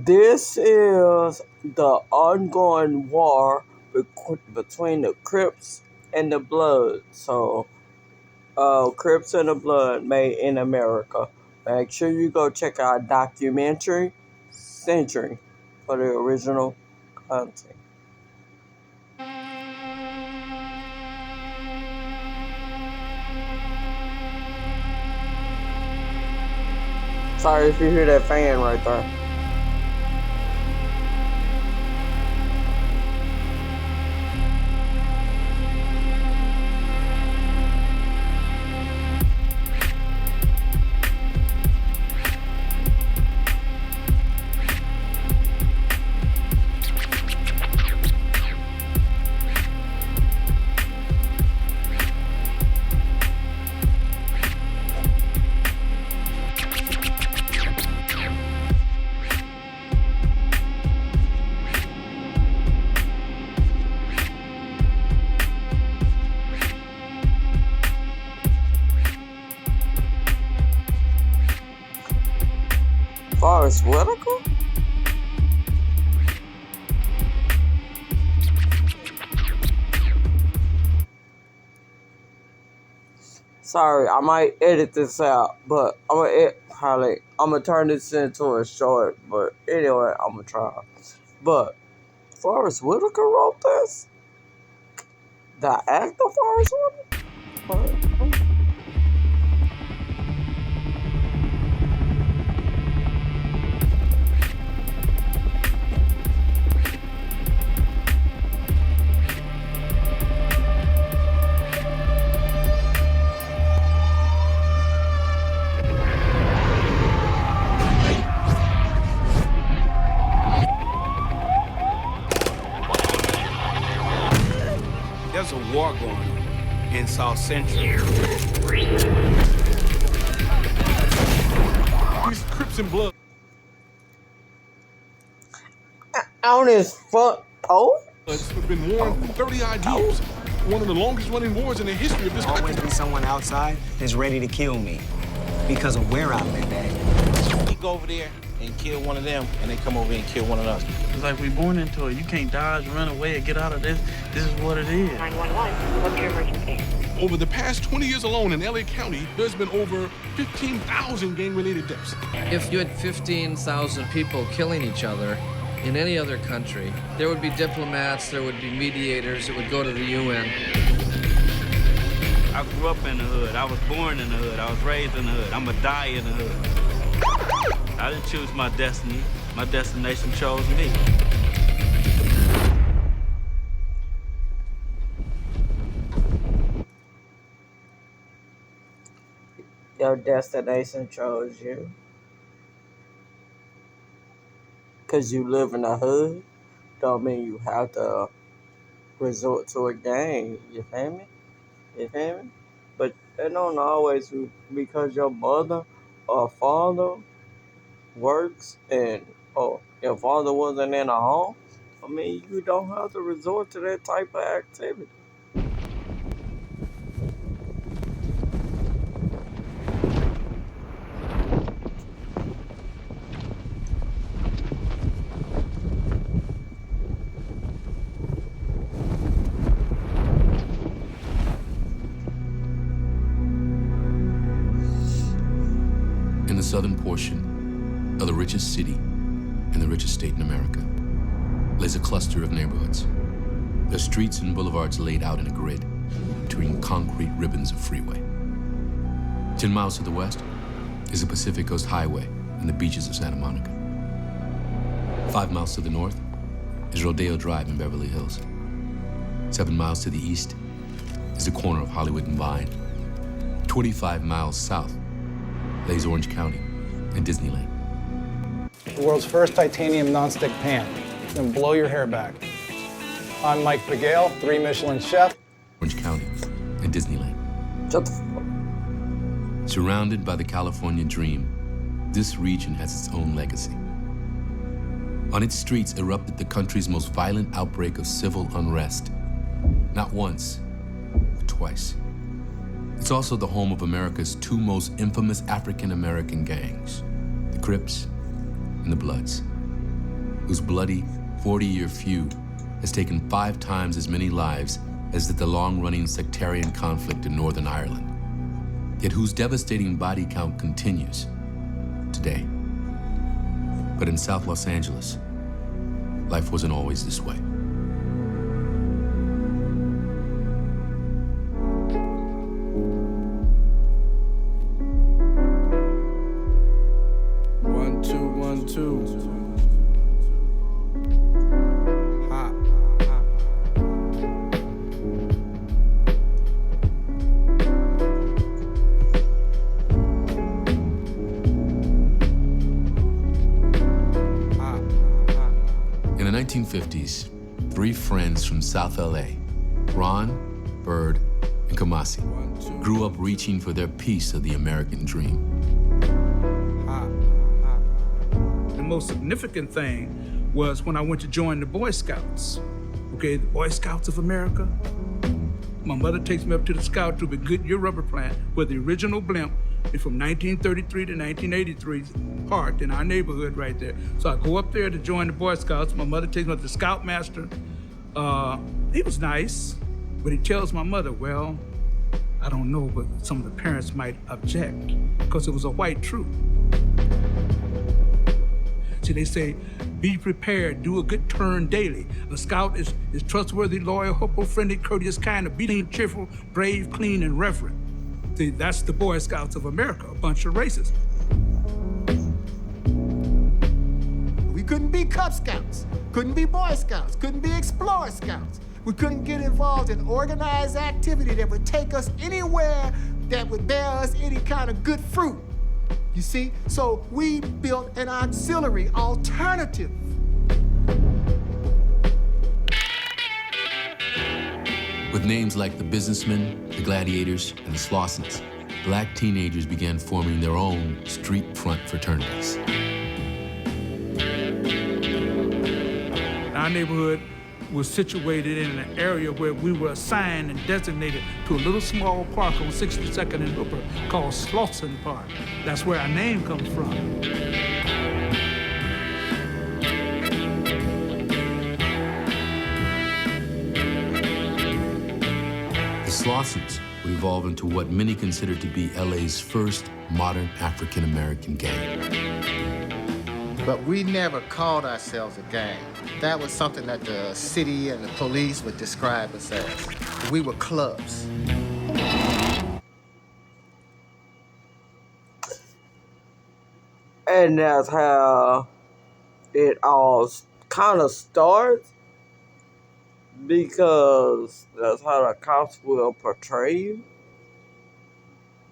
This is the ongoing war between the Crips and the Blood. So, Crips and the Blood made in America. Make sure you go check out documentary Century for the original content. Sorry if you hear that fan right there. Forrest Whitaker? Sorry, I might edit this out, but I'm gonna turn this into a short. But anyway, I'm gonna try. But Forrest Whitaker wrote this. The actor Forrest Whitaker. There's a war going on in South Central. These Crips and Blood. On his front porch? It's been warring for 30-odd years. One of the longest-running wars in the history of this country. Always be someone outside that's ready to kill me because of where I live at. We go over there and kill one of them, and they come over here and kill one of us. It's like we born into it. You can't dodge, run away, and get out of this. This is what it is. 911, what's your emergency? Over the past 20 years alone in LA County, there's been over 15,000 gang-related deaths. If you had 15,000 people killing each other in any other country, there would be diplomats, there would be mediators, it would go to the UN. I grew up in the hood. I was born in the hood. I was raised in the hood. I'm gonna die in the hood. I didn't choose my destiny. My destination chose me. Your destination chose you. Because you live in the hood, don't mean you have to resort to a gang. You feel me? You feel me? But it don't always be because your mother or father works and your father wasn't in a home. I mean, you don't have to resort to that type of activity. In the southern portion of the richest city and the richest state in America lays a cluster of neighborhoods. Their streets and boulevards laid out in a grid between concrete ribbons of freeway. 10 miles to the west is the Pacific Coast Highway and the beaches of Santa Monica. 5 miles to the north is Rodeo Drive in Beverly Hills. 7 miles to the east is the corner of Hollywood and Vine. 25 miles south lays Orange County and Disneyland. The world's first titanium nonstick pan. It's gonna blow your hair back. I'm Mike Pagale, 3 Michelin chef. Orange County and Disneyland. Shut the fuck. Surrounded by the California dream, this region has its own legacy. On its streets erupted the country's most violent outbreak of civil unrest. Not once, but twice. It's also the home of America's 2 most infamous African-American gangs, the Crips and and the Bloods, whose bloody 40-year feud has taken 5 times as many lives as did the long-running sectarian conflict in Northern Ireland, yet whose devastating body count continues today. But in South Los Angeles, life wasn't always this way. One, two, 1, 2. Hot. In the 1950s, 3 friends from South LA, Ron, Bird, and Kamasi, grew up reaching for their piece of the American dream. The most significant thing was when I went to join the Boy Scouts. Okay, the Boy Scouts of America. My mother takes me up to the scout troop at Goodyear Rubber Plant, where the original blimp is from 1933 to 1983, parked in our neighborhood right there. So I go up there to join the Boy Scouts. My mother takes me up to the Scoutmaster. He was nice, but he tells my mother, well, I don't know, but some of the parents might object because it was a white troop. See, they say, be prepared, do a good turn daily. A scout is trustworthy, loyal, hopeful, friendly, courteous, kind, obedient, cheerful, brave, clean, and reverent. See, that's the Boy Scouts of America, a bunch of racists. We couldn't be Cub Scouts, couldn't be Boy Scouts, couldn't be Explorer Scouts. We couldn't get involved in organized activity that would take us anywhere that would bear us any kind of good fruit. You see? So we built an auxiliary alternative. With names like the Businessmen, the Gladiators, and the Slossons, Black teenagers began forming their own street front fraternities. Our neighborhood was situated in an area where we were assigned and designated to a little small park on 62nd and Hooper called Slauson Park. That's where our name comes from. The Slossons would evolve into what many consider to be LA's first modern African-American gang. But we never called ourselves a gang. That was something that the city and the police would describe us as. We were clubs. And that's how it all kind of starts, because that's how the cops will portray you.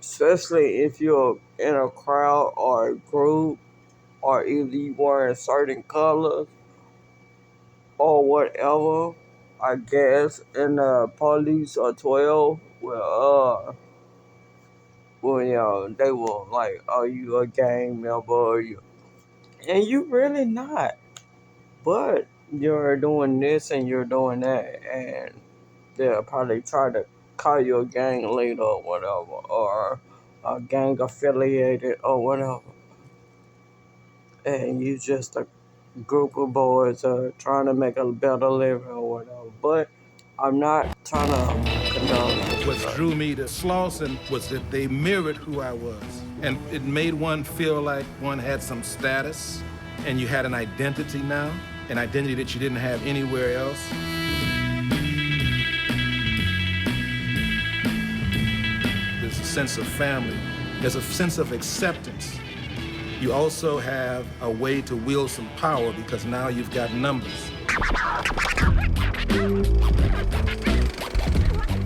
Especially if you're in a crowd or a group, or if you wearing certain colors or whatever. I guess in the police or 12 will they will like, are you a gang member? And you really not. But you're doing this and you're doing that, and they'll probably try to call you a gang leader or whatever, or a gang affiliated or whatever. And you just a group of boys trying to make a better living or whatever. But I'm not trying to condone this. What drew me to Slauson was that they mirrored who I was. And it made one feel like one had some status, and you had an identity now, an identity that you didn't have anywhere else. There's a sense of family. There's a sense of acceptance. You also have a way to wield some power because now you've got numbers.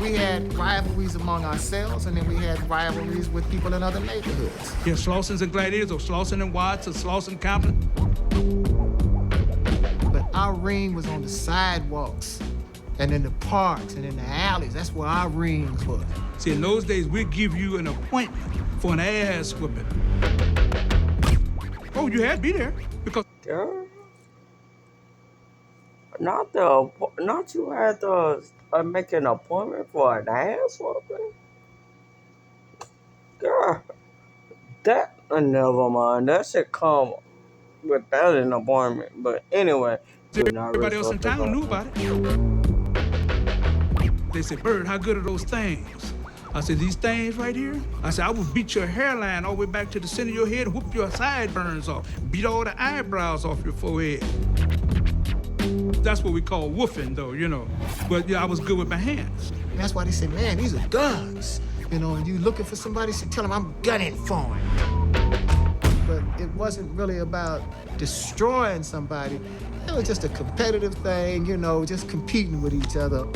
We had rivalries among ourselves, and then we had rivalries with people in other neighborhoods. Yeah, Slossons and Gladiators, or Slauson and Watts, or Slauson Compton. But our ring was on the sidewalks, and in the parks, and in the alleys. That's where our rings was. See, in those days, we'd give you an appointment for an ass whipping. Oh, you had to be there, because... Girl. Not you had to make an appointment for an ass whooping? Girl, never mind. That should come without an appointment. But anyway, we're not Everybody else in town knew about it. They said, Bird, how good are those things? I said, these things right here? I said, I will beat your hairline all the way back to the center of your head and whoop your sideburns off. Beat all the eyebrows off your forehead. That's what we call woofing, though, you know. But yeah, I was good with my hands. And that's why they say, man, these are guns. You know, and you looking for somebody, so tell them I'm gunning for him. But it wasn't really about destroying somebody. It was just a competitive thing, you know, just competing with each other.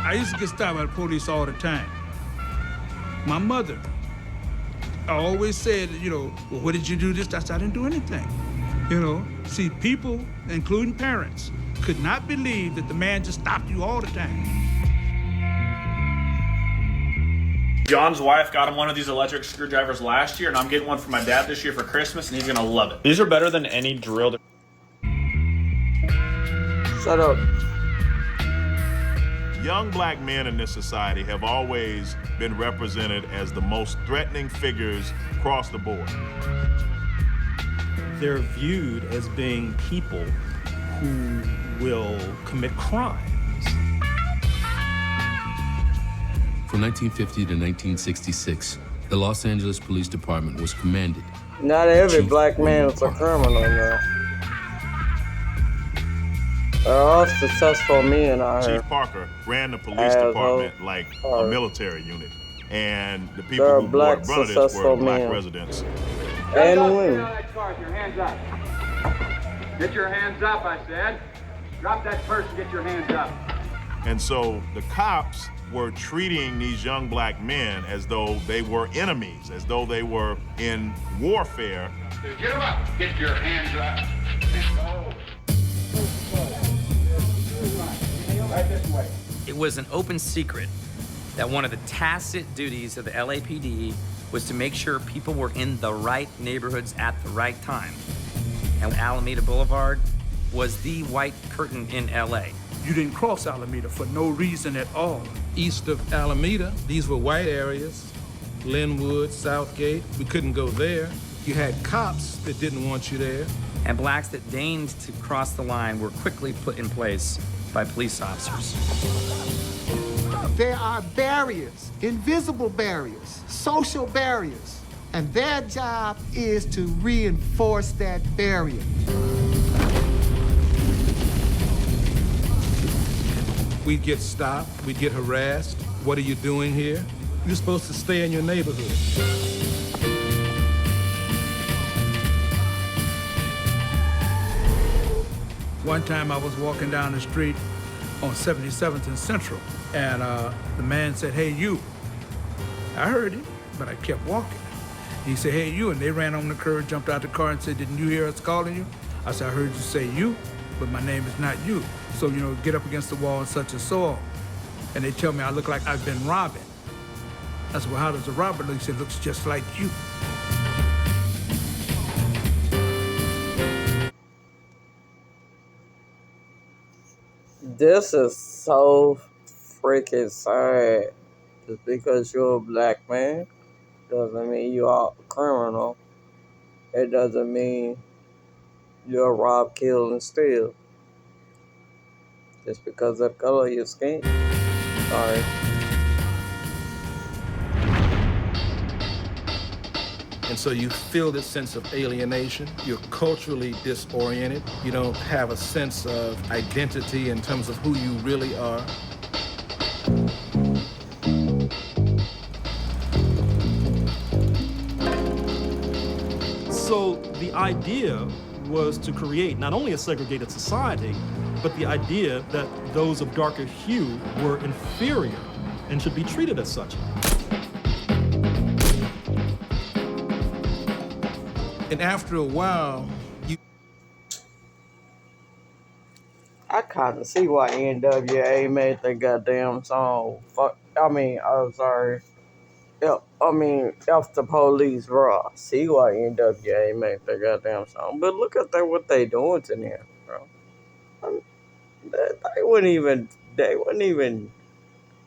I used to get stopped by the police all the time. My mother always said, you know, well, what did you do this? I said, I didn't do anything. You know, see, people, including parents, could not believe that the man just stopped you all the time. John's wife got him one of these electric screwdrivers last year, and I'm getting one for my dad this year for Christmas, and he's gonna love it. These are better than any drill. Shut up. Young black men in this society have always been represented as the most threatening figures across the board. They're viewed as being people who will commit crimes. From 1950 to 1966, the Los Angeles Police Department was commanded. Not every black man is a criminal now. They're all successful men, I heard. Chief Parker ran the police department like a military unit. And the people who bore the brunt of this were black residents. And women. Your hands up. Get your hands up, I said. Drop that purse and get your hands up. And so the cops were treating these young black men as though they were enemies, as though they were in warfare. Get them up. Get your hands up. Go. Right this way. It was an open secret that one of the tacit duties of the LAPD was to make sure people were in the right neighborhoods at the right time. And Alameda Boulevard was the white curtain in LA. You didn't cross Alameda for no reason at all. East of Alameda, these were white areas. Linwood, Southgate, we couldn't go there. You had cops that didn't want you there. And blacks that deigned to cross the line were quickly put in place by police officers. There are barriers, invisible barriers, social barriers, and their job is to reinforce that barrier. We'd get stopped, we'd get harassed. What are you doing here? You're supposed to stay in your neighborhood. One time I was walking down the street on 77th and Central, and the man said, hey, you. I heard him, but I kept walking. He said, hey, you, and they ran on the curb, jumped out the car and said, didn't you hear us calling you? I said, I heard you say you, but my name is not you. So, you know, get up against the wall and such and so on. And they tell me I look like I've been robbing. I said, well, how does a robber look? He said, looks just like you. This is so freaking sad. Just because you're a black man doesn't mean you're a criminal. It doesn't mean you're rob, kill, and steal. Just because of the color of your skin. Sorry. And so you feel this sense of alienation. You're culturally disoriented. You don't have a sense of identity in terms of who you really are. So the idea was to create not only a segregated society, but the idea that those of darker hue were inferior and should be treated as such. And after a while, I kind of see why NWA made that goddamn song. I'm sorry. if the police raw, CYNWA make the goddamn song. But look at what they doing to them, bro. They wouldn't even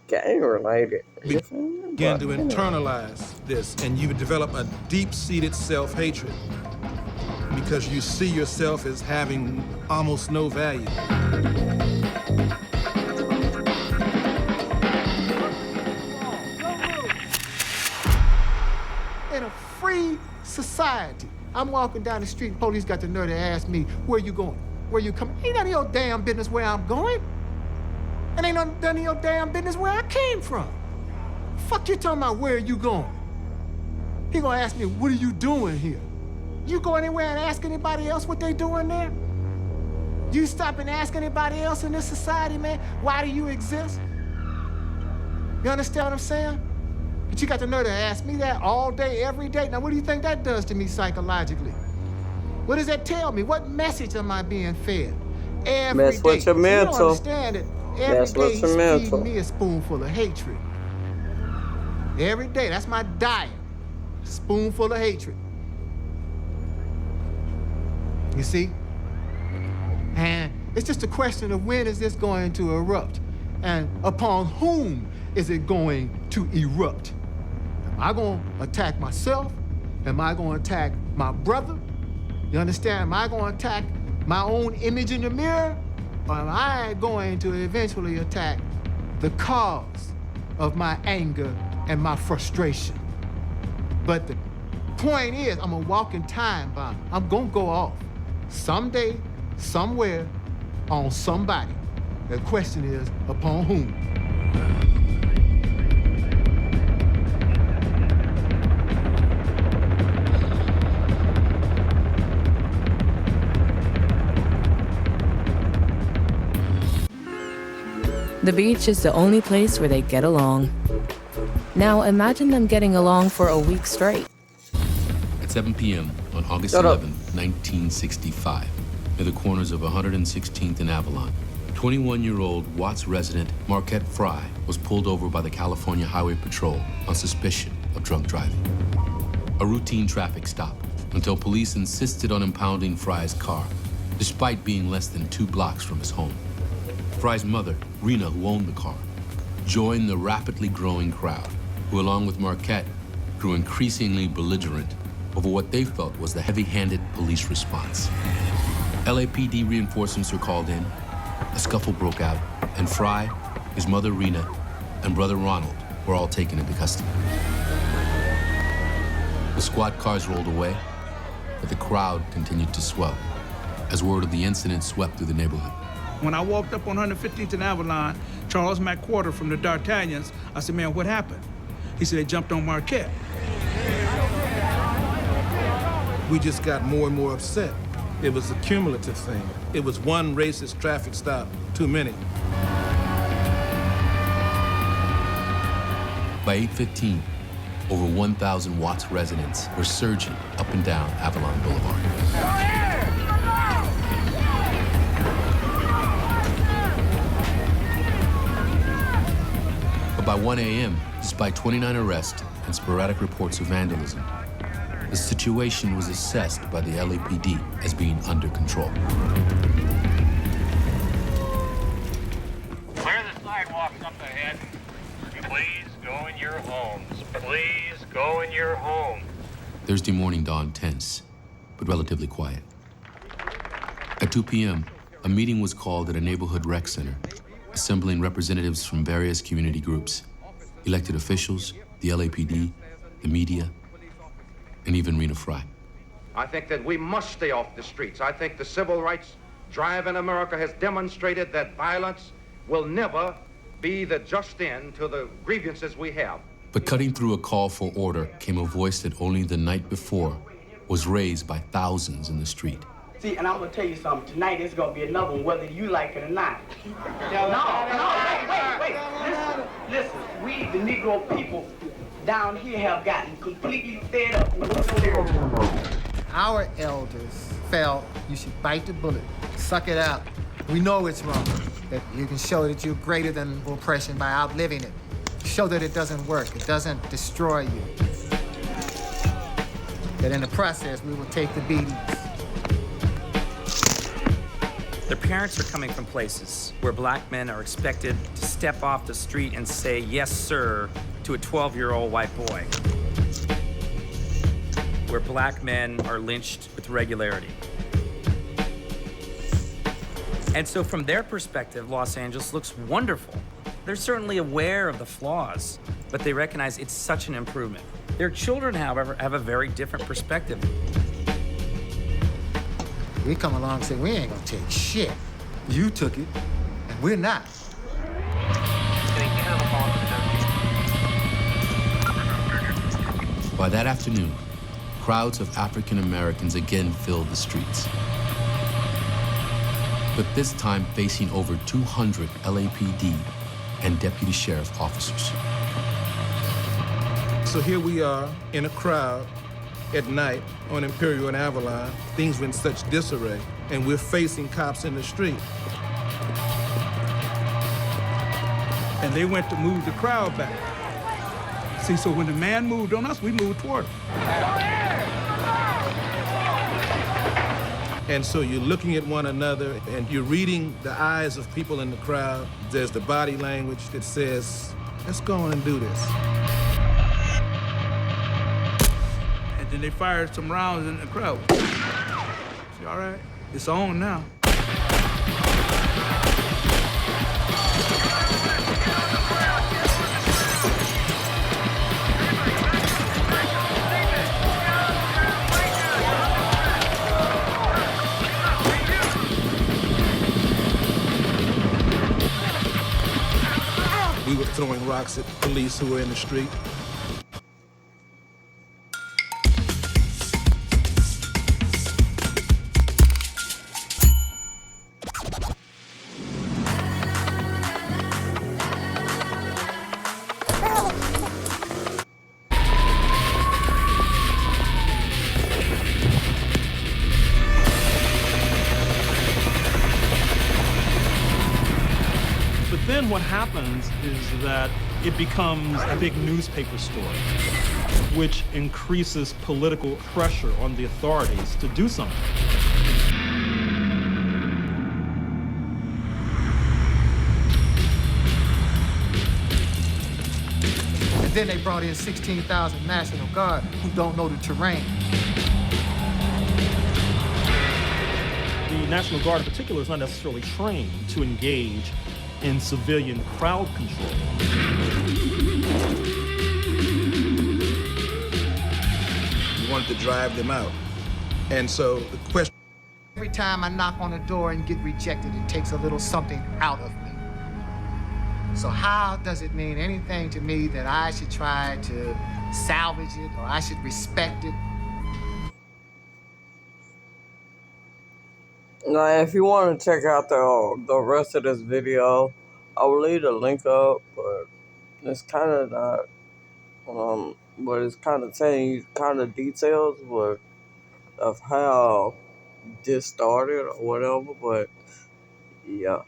gang related. Begin to internalize this, and you develop a deep-seated self-hatred because you see yourself as having almost no value. In a free society, I'm walking down the street, police got the nerve to ask me, where you going? Where you coming? Ain't none of your damn business where I'm going. And ain't none of your damn business where I came from. Fuck you talking about where you going? He gonna ask me, what are you doing here? You go anywhere and ask anybody else what they doing there? You stop and ask anybody else in this society, man, why do you exist? You understand what I'm saying? But you got the nerve to ask me that all day, every day. Now, what do you think that does to me psychologically? What does that tell me? What message am I being fed every Mess day? with your mental. You don't understand it. Every day he's mental. feeding me a spoonful of hatred. Every day, that's my diet. Spoonful of hatred. You see? And it's just a question of when is this going to erupt? And upon whom is it going to erupt? Am I going to attack myself? Am I going to attack my brother? You understand? Am I going to attack my own image in the mirror? Or am I going to eventually attack the cause of my anger and my frustration? But the point is, I'm a walking time bomb. I'm gonna go off someday, somewhere, on somebody. The question is, upon whom? The beach is the only place where they get along. Now imagine them getting along for a week straight. At 7 p.m. on August 11, 1965, near the corners of 116th and Avalon, 21-year-old Watts resident Marquette Fry was pulled over by the California Highway Patrol on suspicion of drunk driving. A routine traffic stop until police insisted on impounding Fry's car, despite being less than 2 blocks from his home. Fry's mother, Rena, who owned the car, joined the rapidly growing crowd, who, along with Marquette, grew increasingly belligerent over what they felt was the heavy-handed police response. LAPD reinforcements were called in, a scuffle broke out, and Fry, his mother Rena, and brother Ronald were all taken into custody. The squad cars rolled away, but the crowd continued to swell as word of the incident swept through the neighborhood. When I walked up on 115th and Avalon, Charles McQuarter from the D'Artagnans, I said, man, what happened? He said, they jumped on Marquette. We just got more and more upset. It was a cumulative thing. It was one racist traffic stop too many. By 8:15, over 1,000 Watts residents were surging up and down Avalon Boulevard. By 1 a.m., despite 29 arrests and sporadic reports of vandalism, the situation was assessed by the LAPD as being under control. Clear the sidewalks up ahead. Please go in your homes. Please go in your homes. Thursday morning dawned tense, but relatively quiet. At 2 p.m., a meeting was called at a neighborhood rec center, assembling representatives from various community groups, elected officials, the LAPD, the media, and even Rena Fry. I think that we must stay off the streets. I think the civil rights drive in America has demonstrated that violence will never be the just end to the grievances we have. But cutting through a call for order came a voice that only the night before was raised by thousands in the street. See, and I'm gonna tell you something. Tonight is gonna be another one, whether you like it or not. Wait. Listen. We, the Negro people down here, have gotten completely fed up with what's there. Our elders felt you should bite the bullet, suck it out. We know it's wrong, that you can show that you're greater than oppression by outliving it. Show that it doesn't work, it doesn't destroy you. That in the process, we will take the beatings. Their parents are coming from places where black men are expected to step off the street and say, yes, sir, to a 12-year-old white boy. Where black men are lynched with regularity. And so from their perspective, Los Angeles looks wonderful. They're certainly aware of the flaws, but they recognize it's such an improvement. Their children, however, have a very different perspective. We come along and say, we ain't gonna take shit. You took it, and we're not. By that afternoon, crowds of African Americans again filled the streets. But this time facing over 200 LAPD and deputy sheriff officers. So here we are in a crowd at night on Imperial and Avalon. Things were in such disarray, and we're facing cops in the street. And they went to move the crowd back. See, so when the man moved on us, we moved toward him. And so you're looking at one another, and you're reading the eyes of people in the crowd. There's the body language that says, let's go on and do this. And then they fired some rounds in the crowd. See, all right, it's on now. We were throwing rocks at police who were in the street. Then what happens is that it becomes a big newspaper story, which increases political pressure on the authorities to do something. And then they brought in 16,000 National Guard who don't know the terrain. The National Guard in particular is not necessarily trained to engage in civilian crowd control. We wanted to drive them out. And so the question... Every time I knock on a door and get rejected, it takes a little something out of me. So how does it mean anything to me that I should try to salvage it or I should respect it? Now, if you want to check out the rest of this video, I will leave the link up, but it's kind of not, but it's kind of telling you kind of details of how this started or whatever, but yeah.